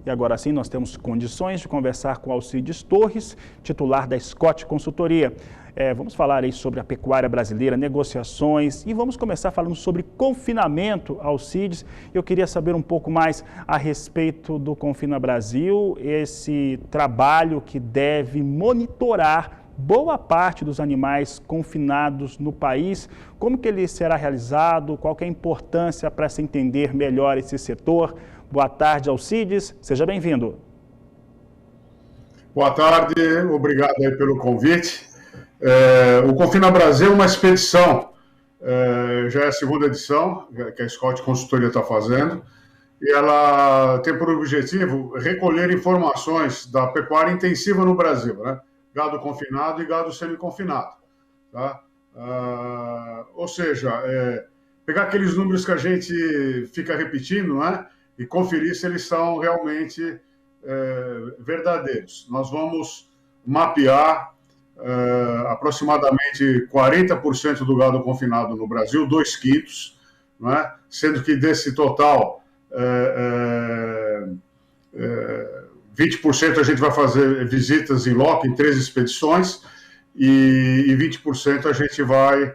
E agora sim nós temos condições de conversar com Alcides Torres, titular da Scott Consultoria. Vamos falar aí sobre a pecuária brasileira, negociações, e vamos começar falando sobre confinamento, Alcides. Eu queria saber um pouco mais a respeito do Confina Brasil, esse trabalho que deve monitorar boa parte dos animais confinados no país. Como que ele será realizado? Qual que é a importância para se entender melhor esse setor? Boa tarde, Alcides. Seja bem-vindo. Boa tarde, obrigado aí pelo convite. O Confina Brasil é uma expedição, já é a segunda edição que a Scott Consultoria está fazendo, e ela tem por objetivo recolher informações da pecuária intensiva no Brasil, né? Gado confinado e gado semi-confinado. Tá? Ou seja, pegar aqueles números que a gente fica repetindo, né? E conferir se eles são realmente verdadeiros. Nós vamos mapear aproximadamente 40% do gado confinado no Brasil, 2/5, né? Sendo que desse total 20% a gente vai fazer visitas em loco, em 3 expedições, e 20% a gente vai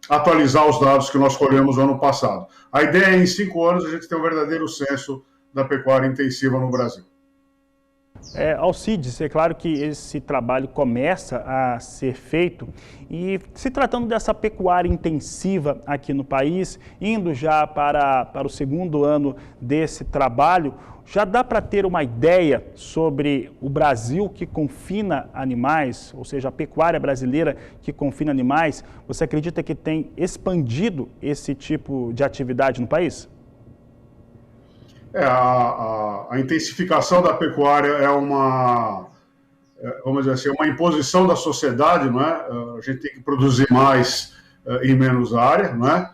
atualizar os dados que nós colhemos no ano passado. A ideia é, em 5 anos, a gente ter um verdadeiro censo da pecuária intensiva no Brasil. Alcides, é claro que esse trabalho começa a ser feito e, se tratando dessa pecuária intensiva aqui no país, indo já para o segundo ano desse trabalho, já dá para ter uma ideia sobre o Brasil que confina animais, ou seja, a pecuária brasileira que confina animais? Você acredita que tem expandido esse tipo de atividade no país? A intensificação da pecuária é vamos dizer assim, uma imposição da sociedade, não é? A gente tem que produzir mais em menos área, não é?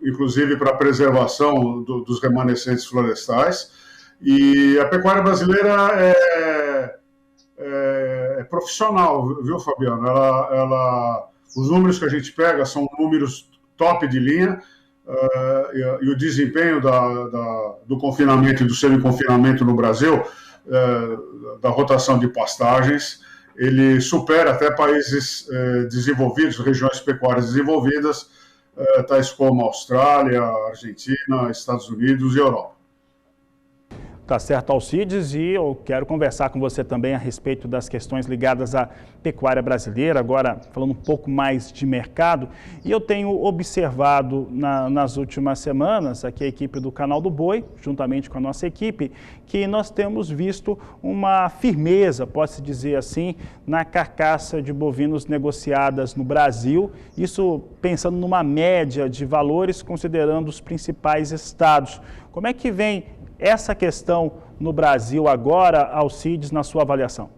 Inclusive para a preservação dos remanescentes florestais. E a pecuária brasileira é profissional, viu, Fabiano? Os números que a gente pega são números top de linha. E o desempenho do confinamento e do semi-confinamento no Brasil, da rotação de pastagens, ele supera até países desenvolvidos, regiões pecuárias desenvolvidas, tais como Austrália, Argentina, Estados Unidos e Europa. Tá certo, Alcides, e eu quero conversar com você também a respeito das questões ligadas à pecuária brasileira, agora falando um pouco mais de mercado. E eu tenho observado nas últimas semanas, aqui a equipe do Canal do Boi, juntamente com a nossa equipe, que nós temos visto uma firmeza, pode-se dizer assim, na carcaça de bovinos negociadas no Brasil, isso pensando numa média de valores, considerando os principais estados. Como é que vem essa questão no Brasil agora, Alcides, na sua avaliação?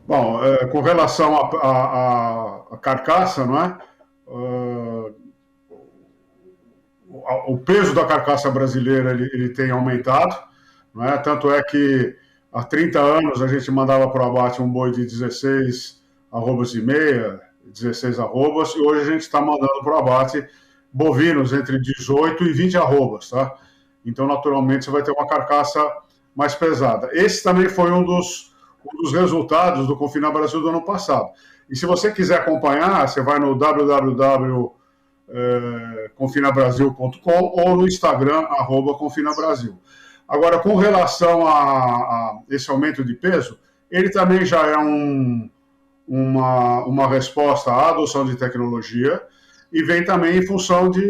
Bom, com relação à carcaça, não é? O peso da carcaça brasileira ele tem aumentado, não é? Tanto é que há 30 anos a gente mandava para o abate um boi de 16 arrobas e meia, 16 arrobas, e hoje a gente está mandando para o abate bovinos entre 18 e 20 arrobas, tá? Então, naturalmente, você vai ter uma carcaça mais pesada. Esse também foi um dos resultados do Confina Brasil do ano passado. E se você quiser acompanhar, você vai no www.confinabrasil.com ou no Instagram, @confinabrasil. Agora, com relação a esse aumento de peso, ele também já é uma resposta à adoção de tecnologia, e vem também em função de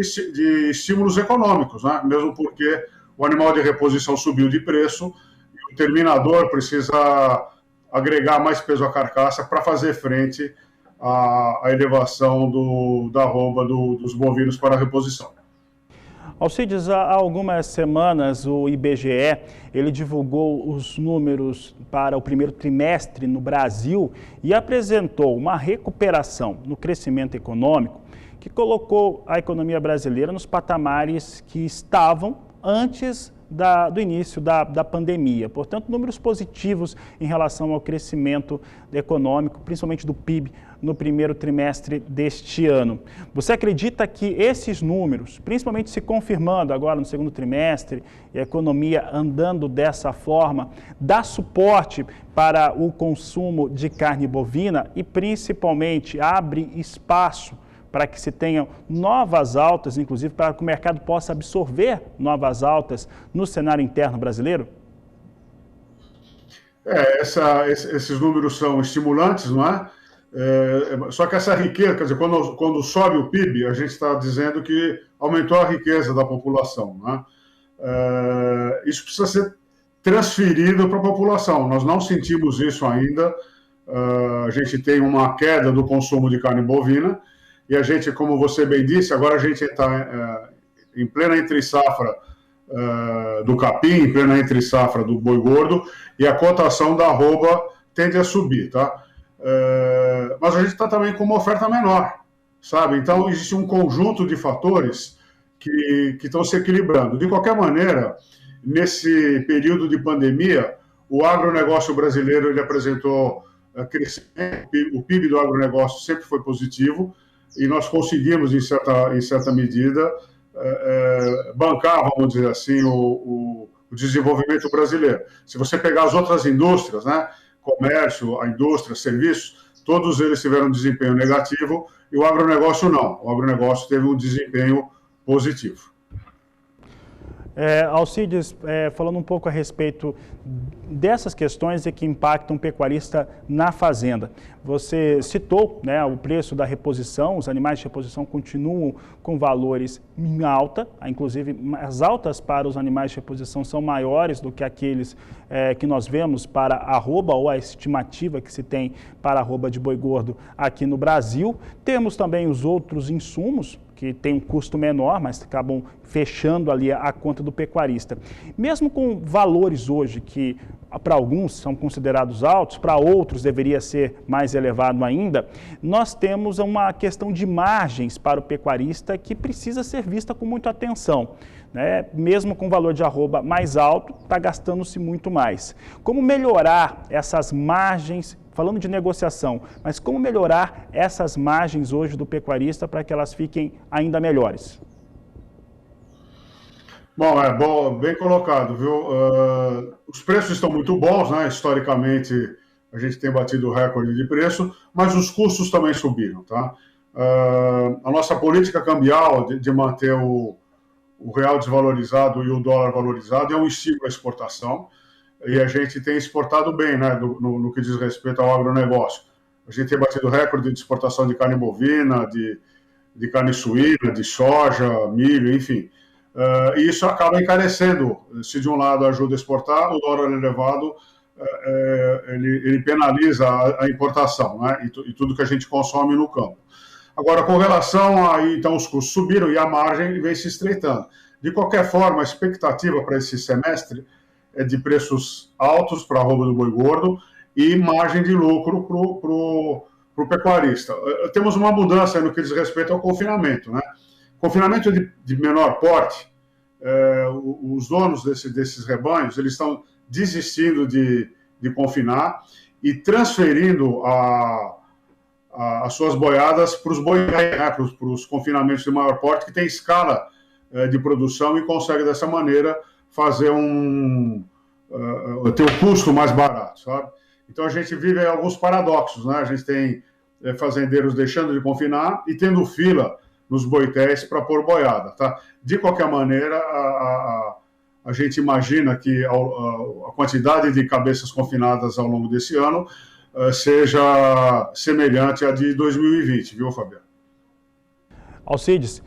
estímulos econômicos, né? Mesmo porque o animal de reposição subiu de preço e o terminador precisa agregar mais peso à carcaça para fazer frente à elevação da arroba dos bovinos para a reposição. Alcides, há algumas semanas o IBGE ele divulgou os números para o primeiro trimestre no Brasil e apresentou uma recuperação no crescimento econômico que colocou a economia brasileira nos patamares que estavam antes do início da pandemia. Portanto, números positivos em relação ao crescimento econômico, principalmente do PIB, no primeiro trimestre deste ano. Você acredita que esses números, principalmente se confirmando agora no segundo trimestre, e a economia andando dessa forma, dá suporte para o consumo de carne bovina e principalmente abre espaço para que se tenham novas altas, inclusive para que o mercado possa absorver novas altas no cenário interno brasileiro? Esses números são estimulantes, não é? Só que essa riqueza, quer dizer, quando sobe o PIB, a gente está dizendo que aumentou a riqueza da população, não é? Isso precisa ser transferido para a população. Nós não sentimos isso ainda. A gente tem uma queda do consumo de carne bovina e a gente, como você bem disse, agora a gente está em plena entre-safra do capim, em plena entre-safra do boi gordo, e a cotação da arroba tende a subir, tá? Mas a gente está também com uma oferta menor, sabe? Então, existe um conjunto de fatores que estão se equilibrando. De qualquer maneira, nesse período de pandemia, o agronegócio brasileiro ele apresentou crescimento, o PIB do agronegócio sempre foi positivo, e nós conseguimos, em certa medida, bancar, vamos dizer assim, o desenvolvimento brasileiro. Se você pegar as outras indústrias, né, comércio, a indústria, serviços, todos eles tiveram um desempenho negativo e o agronegócio não. O agronegócio teve um desempenho positivo. Alcides, falando um pouco a respeito dessas questões que impactam o pecuarista na fazenda. Você citou, né, o preço da reposição, os animais de reposição continuam com valores em alta, inclusive as altas para os animais de reposição são maiores do que aqueles que nós vemos para a arroba ou a estimativa que se tem para a arroba de boi gordo aqui no Brasil. Temos também os outros insumos, que tem um custo menor, mas acabam fechando ali a conta do pecuarista. Mesmo com valores hoje que para alguns são considerados altos, para outros deveria ser mais elevado ainda, nós temos uma questão de margens para o pecuarista que precisa ser vista com muita atenção. Né? Mesmo com o valor de arroba mais alto, está gastando-se muito mais. Como melhorar essas margens, falando de negociação, mas como melhorar essas margens hoje do pecuarista para que elas fiquem ainda melhores? Bom, bem colocado, viu? Os preços estão muito bons, né? Historicamente, a gente tem batido o recorde de preço, mas os custos também subiram, tá? A nossa política cambial de manter o real desvalorizado e o dólar valorizado é um estímulo à exportação, e a gente tem exportado bem, né, no que diz respeito ao agronegócio. A gente tem batido recorde de exportação de carne bovina, de carne suína, de soja, milho, enfim. E isso acaba encarecendo. Se de um lado ajuda a exportar, o dólar elevado ele penaliza a importação, né, e tudo que a gente consome no campo. Agora, com relação a... Então, os custos subiram e a margem vem se estreitando. De qualquer forma, a expectativa para esse semestre é de preços altos para a arroba do boi gordo e margem de lucro para o pecuarista. Temos uma mudança no que diz respeito ao confinamento, né? Confinamento de menor porte, os donos desses rebanhos, eles estão desistindo de confinar e transferindo as suas boiadas para os boiadas, né? Para os confinamentos de maior porte, que tem escala de produção e consegue, dessa maneira, fazer ter um custo mais barato, sabe? Então a gente vive alguns paradoxos, né? A gente tem fazendeiros deixando de confinar e tendo fila nos boitéis para pôr boiada, tá? De qualquer maneira, a gente imagina que a quantidade de cabeças confinadas ao longo desse ano seja semelhante à de 2020, viu, Fabiano? Alcides,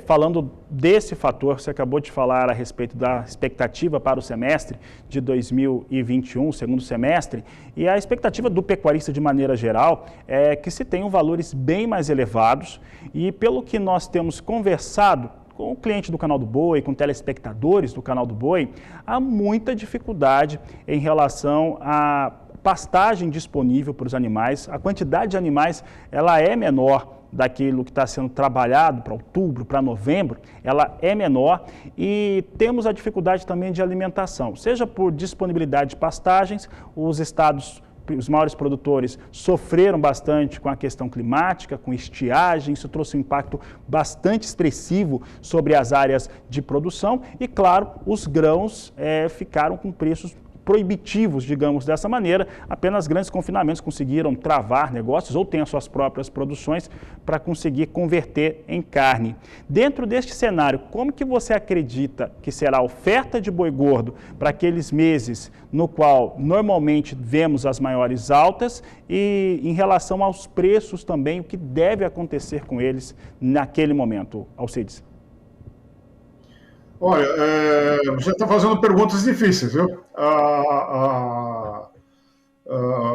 falando desse fator, você acabou de falar a respeito da expectativa para o semestre de 2021, segundo semestre, e a expectativa do pecuarista de maneira geral é que se tenham valores bem mais elevados e pelo que nós temos conversado com o cliente do Canal do Boi, com telespectadores do Canal do Boi, há muita dificuldade em relação a pastagem disponível para os animais, a quantidade de animais ela é menor daquilo que está sendo trabalhado para outubro, para novembro, ela é menor e temos a dificuldade também de alimentação, seja por disponibilidade de pastagens, os maiores produtores sofreram bastante com a questão climática, com estiagem, isso trouxe um impacto bastante expressivo sobre as áreas de produção e, claro, os grãos ficaram com preços proibitivos, digamos dessa maneira, apenas grandes confinamentos conseguiram travar negócios ou têm as suas próprias produções para conseguir converter em carne. Dentro deste cenário, como que você acredita que será a oferta de boi gordo para aqueles meses no qual normalmente vemos as maiores altas e em relação aos preços também, o que deve acontecer com eles naquele momento, Alcides? Olha, você está fazendo perguntas difíceis, viu?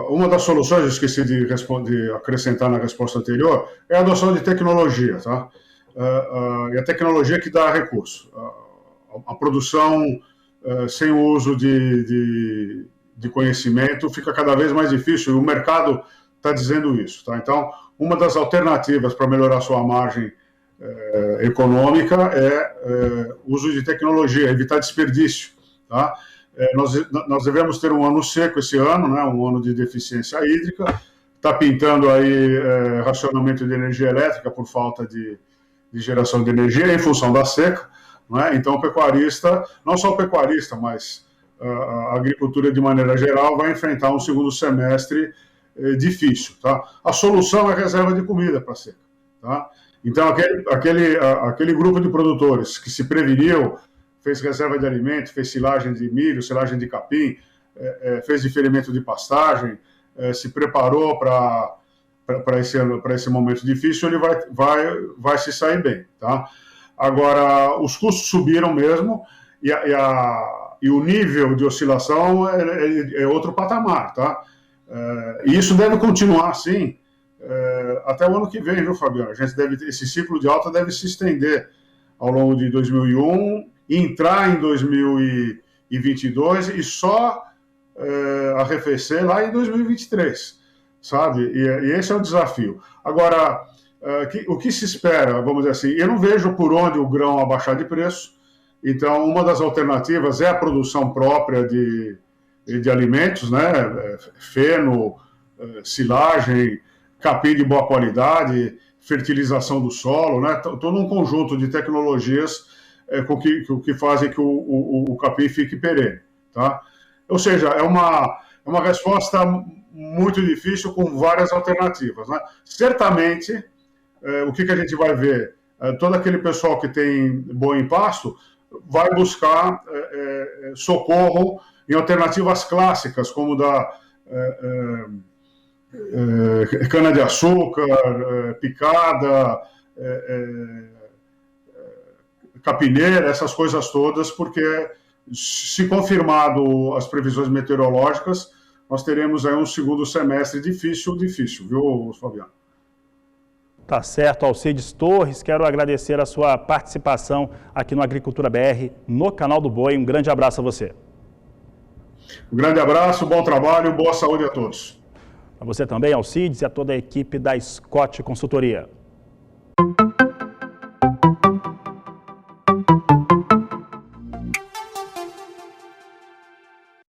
Uma das soluções, eu esqueci de acrescentar na resposta anterior, é a adoção de tecnologia, tá? E a tecnologia que dá recurso. A produção sem o uso de conhecimento fica cada vez mais difícil e o mercado está dizendo isso, tá? Então, uma das alternativas para melhorar sua margem econômica é uso de tecnologia, evitar desperdício, tá? Nós devemos ter um ano seco esse ano, né, um ano de deficiência hídrica, está pintando aí racionamento de energia elétrica por falta de geração de energia em função da seca, né? Então o pecuarista, não só o pecuarista, mas a agricultura de maneira geral vai enfrentar um segundo semestre difícil, tá? A solução é reserva de comida para a seca, tá? Então, aquele grupo de produtores que se preveniu, fez reserva de alimento, fez silagem de milho, silagem de capim, fez diferimento de pastagem, se preparou para esse momento difícil, ele vai se sair bem, tá? Agora, os custos subiram mesmo e o nível de oscilação é outro patamar, tá? E isso deve continuar assim até o ano que vem, viu, Fabiano? Esse ciclo de alta deve se estender ao longo de 2001, entrar em 2022 e só arrefecer lá em 2023, sabe? E esse é o desafio. Agora, o que se espera, vamos dizer assim, eu não vejo por onde o grão abaixar de preço, então uma das alternativas é a produção própria de alimentos, né? Feno, silagem, capim de boa qualidade, fertilização do solo, né? Todo um conjunto de tecnologias que fazem que o capim fique perene, tá? Ou seja, é uma resposta muito difícil com várias alternativas, né? Certamente, o que a gente vai ver? Todo aquele pessoal que tem boi em pasto vai buscar socorro em alternativas clássicas, como cana-de-açúcar, picada, capineira, essas coisas todas, porque se confirmado as previsões meteorológicas, nós teremos aí um segundo semestre difícil, viu, Fabiano? Tá certo, Alcides Torres, quero agradecer a sua participação aqui no Agricultura BR, no canal do Boi. Um grande abraço a você. Um grande abraço, bom trabalho, boa saúde a todos. A você também, Alcides, e a toda a equipe da Scott Consultoria.